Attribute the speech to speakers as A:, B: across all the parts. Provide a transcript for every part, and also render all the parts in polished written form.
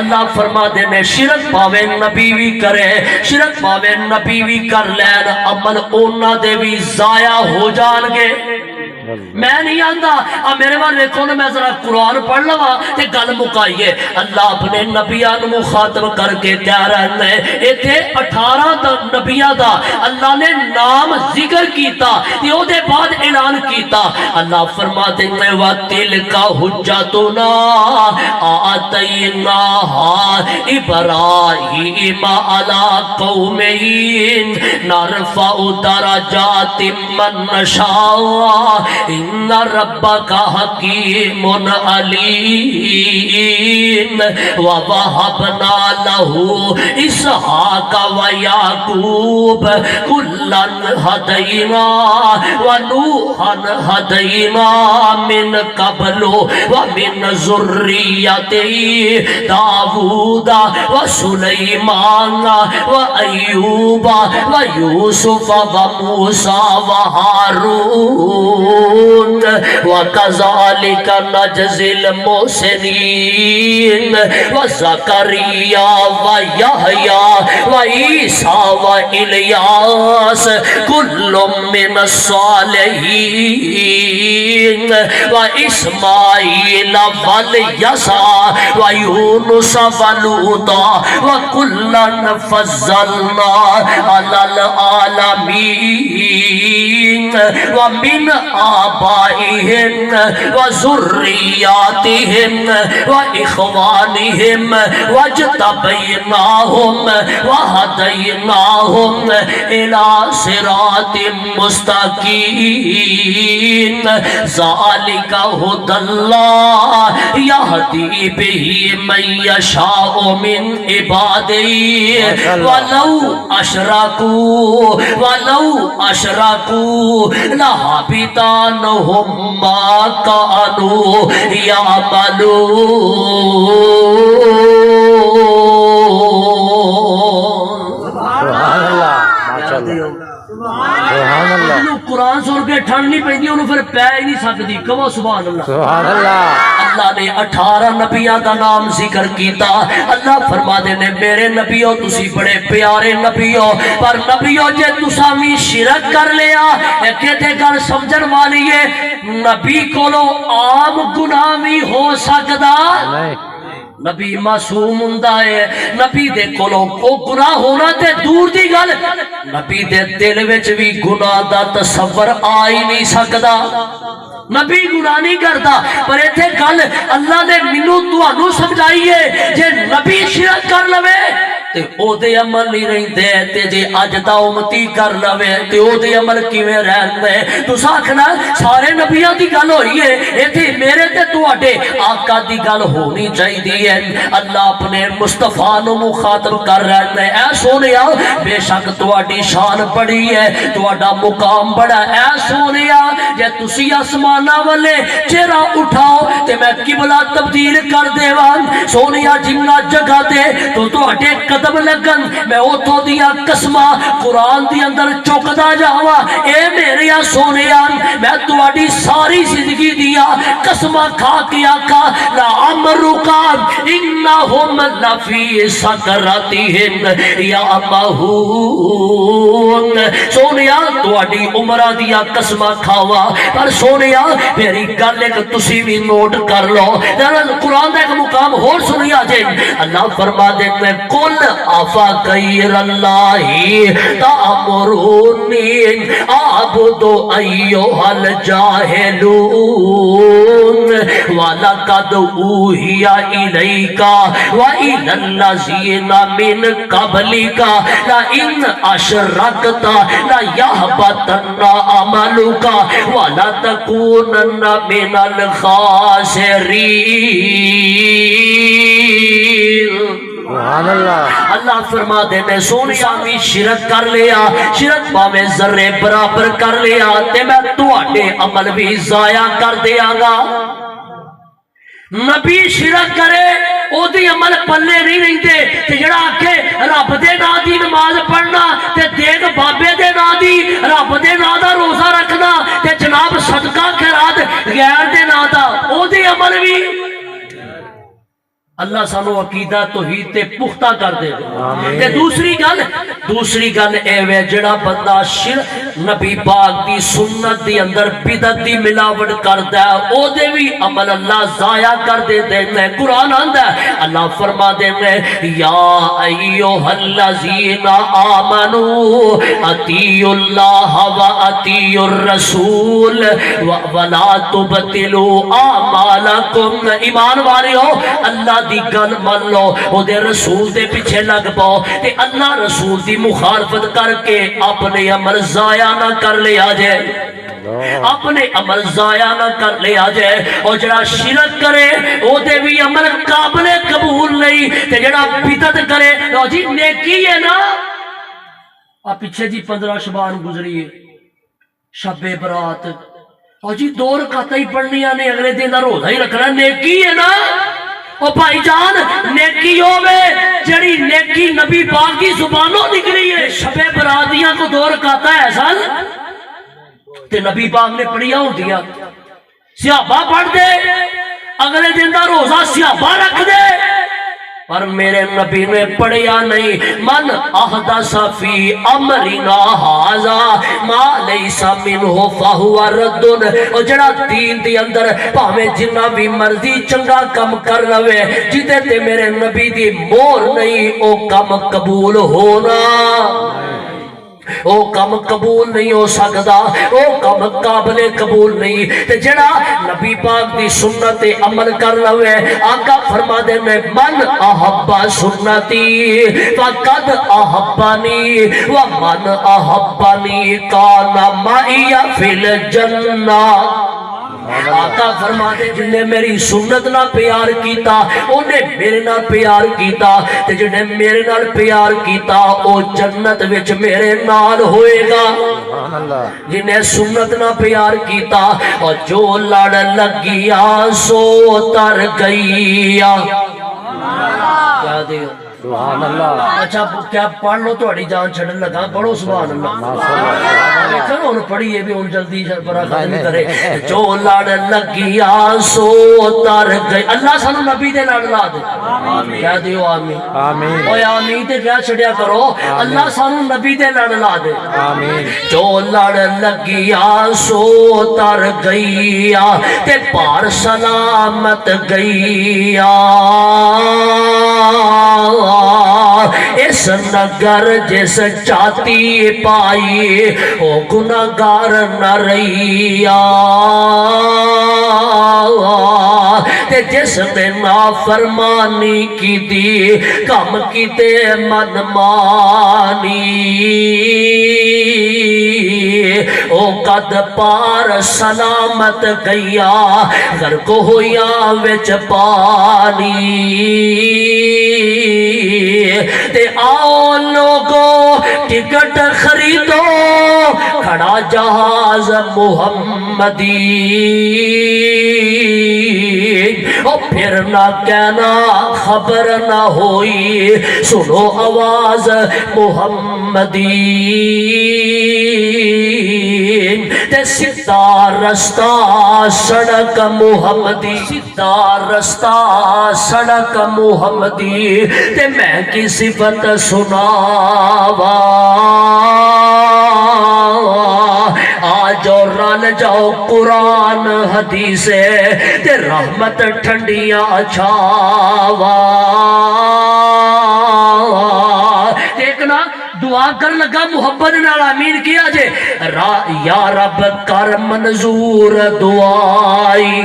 A: اللہ فرما دے نے شرک پاوے نبی بھی کرے، شرک پاوے نبی بھی کر لین، عمل اونا دے بھی ضائع ہو جان گے۔ میں نہیں آندہ اب میرے بار دیکھو نا، میں ذرا قرآن پڑھ لوا تے گل مکائیے۔ اللہ اپنے نبیان مخاطب کر کے کہہ رہے ہیں، ایتھے 18 نبیاں دا اللہ نے نام ذکر کیتا تے او دے بعد اعلان کیتا۔ اللہ فرماتے ہیں وَتِلْكَ حُجَّتُنَا آتَيْنَاهَا إِبْرَاهِيمَ عَلَىٰ قَوْمِهِ نَرْفَعُ دَرَجَاتٍ مَّن نَّشَاءُ ان ربک حکیم علیم ووہبنا لہ اسحاق ویعقوب کلا ہدینا ونوحا ہدینا من قبل ومن ذریتہ داود وسلیمان وایوب ویوسف وموسیٰ وہارون وَكَذَلِكَ نَجْزِي الْمُحْسِنِينَ وَزَكَرِيَّا وَيَحْيَىٰ وَعِيسَىٰ وَإِلْيَاسَ كُلٌّ مِّنَ الصَّالِحِينَ وَإِسْمَاعِيلَ وَالْيَسَعَ وَيُونُسَ وَلُوطًا وَكُلًّا فَضَّلْنَا عَلَى الْعَالَمِينَ وَمِنْ آبائهم وذرياتهم وإخوانهم واجتبيناهم وهديناهم إلى صراط مستقيم ذلك هدى الله يهدي به من يشاء من عباده ولو أشركوا لحبط عنهم ما كانوا يعملون۔
B: سبحان اللہ، ماشاءاللہ، سبحان اللہ،
A: قرآن سن کے ٹھنڈ نہیں پہنی، انہوں پھر پہ ہی نہیں سکتی، کہو سبحان اللہ۔
B: سبحان اللہ۔
A: اللہ نے 18 نبیوں دا نام ذکر کیتا۔ اللہ فرما دے نے میرے نبیوں تسی بڑے پیارے نبیوں، پر نبیوں جے تساں بھی شرک کر لیا کہتے گل سمجھن والی ہے، نبی کولو عام گناہ بھی ہو سکدا نبی معصوم ہوندا ہے، نبی دے کولو کو گناہ ہونا تے دور دی گل، نبی دے دل وچ بھی گناہ دا تصور آ ہی نہیں سکدا۔ نبی گناہ نہیں کرتا، پر ایتھے گل اللہ نے مینوں تانوں سمجھائیے جے نبی شرک کر لوے تے او دے عمل نہیں رہندے، تے جے اج دا امتی کر لوے تے او دے عمل کیویں رہندے؟ تساں آکھنا سارے نبیاں دی گل ہوئی ہے، ایتھے میرے تے تواڈے آقا دی گل ہونی چاہیے۔ اللہ اپنے مصطفیٰ نو مخاطب کر رہا ہے، اے سونیا بے شک تواڈی شان بڑی ہے، تواڈا مقام بڑا ہے، اے سونیا جے تسی آسماناں والے چہرہ اٹھاؤ تے میں قبلہ تبدیل کر دیواں۔ سونیا جنہ جگہ تے تو تواڈے قدم لگن میں اوتھوں دیاں قسماں قرآن دی اندر چکدا جاواں۔ اے میریا سونیا میں تواڈی ساری زندگی دیاں قسماں کھا کے آکھاں لا عمرک انہم لفی سکرتہم یعمہون۔ سونیا تواڈی عمرہ دیاں قسماں کھاواں، پر سونیا میری گل ایک تسی بھی نوٹ کر لو، قرآن دا ایک مقام ہور سنیا جے۔ اللہ فرما دیتے ہیں قل افغیر اللہ تأمرونی اعبد ایھا الجاہلون وَلَقَدْ أُوحِیَ إِلَيْکَ وَإِلَى الَّذِینَ مِن قَبْلِکَ لَئِنْ أَشْرَکْتَ لَیَحْبَطَنَّ عَمَلُکَ وَلَتَکُونَنَّ مِنَ الْخَاسِرِینَ۔
B: سبحان اللہ۔
A: اللہ فرما دینے سونیا بھی شرک کر لیا، شرک پاوے ذرے برابر کر لیا تے میں تواڈے عمل بھی ضائع کر دیاں گا۔ نبی شرک کرے او دی عمل پلے نہیں رہندے، تے جڑا آکھے رب دے نام دی نماز پڑھنا تے دیگ بابے دے نام دی، رب دے نام دا روزہ رکھنا تے جناب صدقہ خیرات غیر دے نام دا، او دی عمل بھی اللہ سانو عقیدہ توحید تے پختہ کر دے
B: آمین۔
A: تے دوسری گل اے وے جڑا بندہ نبی پاک دی سنت دی اندر بدعت دی ملاوٹ کردا ہے او دے بھی عمل اللہ ضائع کر دے نے۔ قرآن آندا ہے اللہ فرما دے نے یا ایھا الذین آمنو اطیعوا اللہ و اطیعوا الرسول ولا تبطلوا اعمالکم۔ ایمان والیو اللہ دی گل من لو، او دے رسول دے پیچھے لگ پاؤ تے اللہ رسول دی مخالفت کر کے اپنے عمل ضائع نہ کر لیا جائے، اپنے عمل ضائع نہ کر لیا جائے۔ اور جڑا شرک کرے او دے بھی عمل قابل قبول نہیں تے جڑا بدعت کرے لو جی نیکی ہے نا۔ اب پیچھے جی 15 شبان گزری ہے، شب برات، اور جی 2 رکعتیں ہی پڑھنیاں نے، اگلے دن دا روزہ ہی رکھنا، نیکی ہے نا۔ او بھائی جان نیکی ہوے جڑی نیکی نبی پاک کی زبانوں نکلی ہے۔ شب براتیاں کو 2 رکعتیں ہے سن تے نبی پاک نے پڑھیا ہوندیاں، صحابہ پڑھ دے، اگلے دن دا روزہ صحابہ رکھ دے، پر میرے نبی نے پڑھیا نہیں۔ من احدث فی امرنا ھذا ما لیس منہ فہو رد۔ اور جڑا دین دی اندر بھاویں جنہ بھی مرضی چنگا کم کر لوے، جتے تے میرے نبی دی مہر نہیں او کم قبول ہونا، او کم قبول نہیں ہو سکدا، او کم قابل قبول نہیں۔ تے جڑا نبی پاک دی سنت تے عمل کر لوے، آقا فرما دے نے من احب سنتی فقد احبنی ومن احبنی کان معی فی الجنہ۔ آقا فرما دے جن نے میری سنت نہ پیار کیتا انہیں میرے نال پیار کیتا تے جن نے میرے نال پیار کیتا او جنت وچ میرے نال ہوئے گا۔ جن نے سنت نہ پیار کیتا اور جو لڑ لگیا سو تر گیا۔ کیا دیو
B: سبحان اللہ۔
A: اچھا کیا پڑھ لو تھوڑی جان چھڑن لگا، پڑھو سبحان اللہ۔ چلو ان پڑھیے بھی ان جلدی برا ختم کرے۔ جو لڑ لگیا سو تر گئی۔ اللہ سانو نبی دے لڑ لا دے، کیا دیو آمین
B: آمین
A: اوے آمین تے کیا چھڑیا کرو، اللہ سانو نبی دے لڑ لا دے۔
B: آمین۔
A: جو لڑ لگیا سو تر گیا تے پار سلامت گیا، اس نگر جس چاہتی پائی او گناہگار نہ رہیا، تے جس نے نافرمانی کی دی کم کیتے من مانی، او قد پار سلامت گیا غرق ہویا وچ پانی۔ تے آؤ لوگو ٹکٹ خریدو کھڑا جہاز محمدی، او پھر نہ کہنا خبر نہ ہوئی سنو آواز محمدی، تے سیدھا رستہ سڑک محمدی، سیدھا رستہ سڑک محمدی، تے میں کی صفت سناوا، آج اور رل جاؤ قرآن حدیث تے رحمت ٹھنڈیاں چھاوا۔ دیکھنا دعا کر لگا محبت نال آمین کیا جے، یا رب کر منظور دعائی،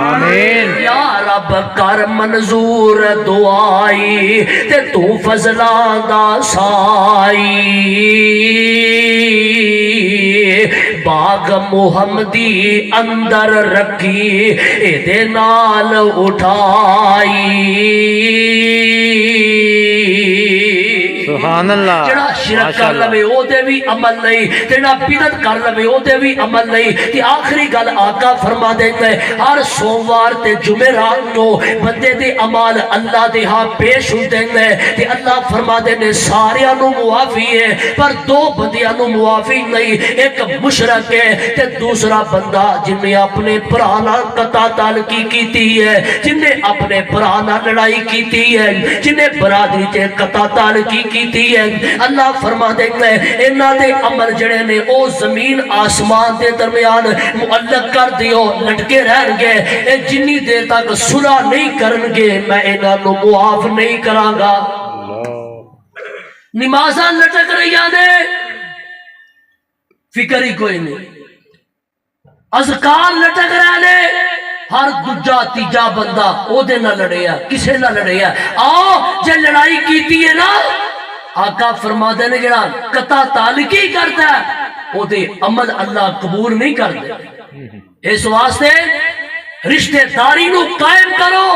B: آمین۔
A: یا رب کر منظور دعائی تے تو فضلاں دا سائی، باغ محمدی اندر رکھی اے دے نال اٹھائی۔
B: سبحان اللہ۔
A: جڑا شرک کر لوے او دے بھی عمل نہیں، جڑا بدعت کر لوے او دے بھی عمل نہیں۔ تے آخری گل آقا فرما دیندے ہر سوموار تے جمعرات نو بندے دے اعمال اللہ دے ہاں پیش ہوندے نے تے اللہ فرما دیندے ساریاں نو معافی ہے، پر دو بندیاں نو معافی نہیں، ایک مشرک ہے تے دوسرا بندہ جن نے اپنے بھرا نال قطع تعلقی کیتی ہے، جن نے اپنے بھرا نال لڑائی کیتی ہے، جن نے برادری تے قطع تعلقی کیتی ہے۔ اللہ فرما دیندے انہاں دے عمل جڑے نے او زمین آسمان دے درمیان معلق کر دیو، لٹکے رہن گے، اے جنی دیر تک صلح نہیں کرن گے میں انہاں نو معاف نہیں کراں گا۔ نمازاں لٹک رہی نے، فکر ہی کوئی نہیں، اذکار لٹک رہے نے، ہر دوجا تیجا بندہ او دے نہ لڑیا، کسے نہ لڑیا۔ آؤ جے لڑائی کیتی ہے نا، آقا فرما دے نے جڑا قطع تعلقی کرتا ہے او دے عمل اللہ قبول نہیں کرتے۔ اس واسطے رشتہ داری نو قائم کرو۔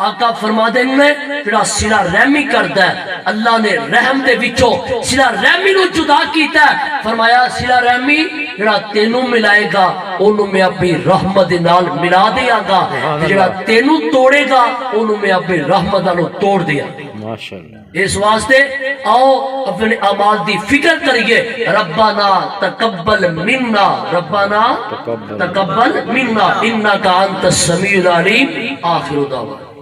A: آقا فرما دے نے جڑا صلہ رحمی کرتا ہے اللہ نے رحم دے وچوں صلہ رحمی نو جدا کیتا ہے، فرمایا صلہ رحمی جڑا تینوں ملائے گا اونوں میں اپنی رحمت نال ملا دیاں گا، جڑا تینوں توڑے گا اونوں میں اپنی رحمت نال توڑ دیاں گا۔
B: ماشاءاللہ۔
A: اس واسطے آؤ اپنے اعمال دی فکر کریے، ربنا تقبل منا، ربنا تقبل منا انک انت السمیع العلیم۔ آخر دعوانا